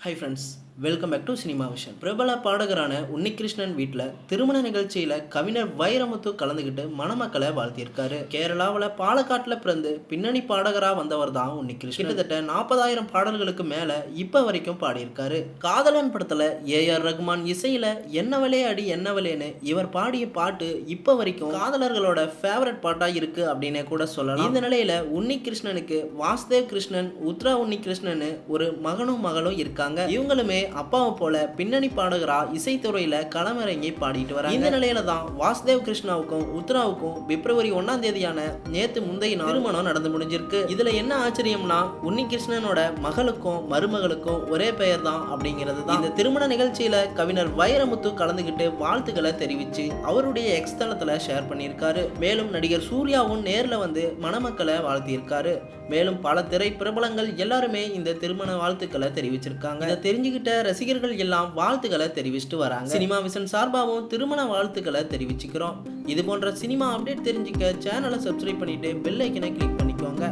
High friends, welcome back to Cinema Vision. பிரபல பாடகரான உன்னிகிருஷ்ணன் வீட்டில் திருமண நிகழ்ச்சியில் கவிஞர் வைரமுத்து கலந்துக்கிட்டு மணமக்களை வாழ்த்தியிருக்காரு. கேரளாவில் பாலக்காட்டில் பிறந்து பின்னணி பாடகராக வந்தவர் தான் உன்னிகிருஷ்ணன். கிட்டத்தட்ட 40,000 பாடல்களுக்கு மேலே இப்போ வரைக்கும் பாடியிருக்காரு. காதலன் படத்தில் ஏஆர் ரகுமான் இசையில் என்னவளே அடி என்னவளேன்னு இவர் பாடிய பாட்டு இப்போ வரைக்கும் காதலர்களோட ஃபேவரட் பாட்டாக இருக்கு அப்படின்னு கூட சொல்லலாம். இந்த நிலையில் உன்னிகிருஷ்ணனுக்கு வாசுதேவ் கிருஷ்ணன், உத்ரா உன்னிகிருஷ்ணன் ஒரு மகனும் மகளும் இருக்காங்க. இவங்களுமே அப்பாவை போல பின்னணி பாடகரா இசைத்துறையில களமிறங்கி பாடிட்டு வராங்க. இந்த நிலையில தான் வாசுதேவ் கிருஷ்ணாவுக்கும் உத்ராவுக்கும் பிப்ரவரி 1ஆம் தேதியான நேத்து முந்தைய நாள் திருமணம் நடந்து முடிஞ்சிருக்கு. இதுல என்ன ஆச்சரியம்னா உன்னிகிருஷ்ணனோட மகளுக்கும் மருமகளுக்கும் ஒரே பெயர் தான் அப்படிங்கிறது தான். இந்த திருமண நிகழ்ச்சியில கவிஞர் வைரமுத்து கலந்துகிட்டு வாழ்த்துக்களை தெரிவிச்சு அவருடைய எக்ஸ் தளத்துல ஷேர் பண்ணியிருக்காரு. மேலும் நடிகர் சூர்யாவும் நேர்ல வந்து மணமக்களை வாழ்த்தியிருக்காரு. மேலும் பல திரை பிரபலங்கள் எல்லாருமே இந்த திருமண வாழ்த்துக்களை தெரிவிச்சிருக்காங்க. இதை தெரிஞ்சுக்கிட்ட ரசிகர்கள் எல்லாம் வாழ்த்துக்களை தெரிவிச்சுட்டு வராங்க. சினிமா விஷன் சார்பாகவும் திருமண வாழ்த்துக்களை தெரிவிச்சுக்கிறோம். இது போன்ற சினிமா அப்டேட் தெரிஞ்சுக்க சேனலை சப்ஸ்கிரைப் பண்ணிட்டு பெல் ஐக்கனை கிளிக் பண்ணிக்கோங்க.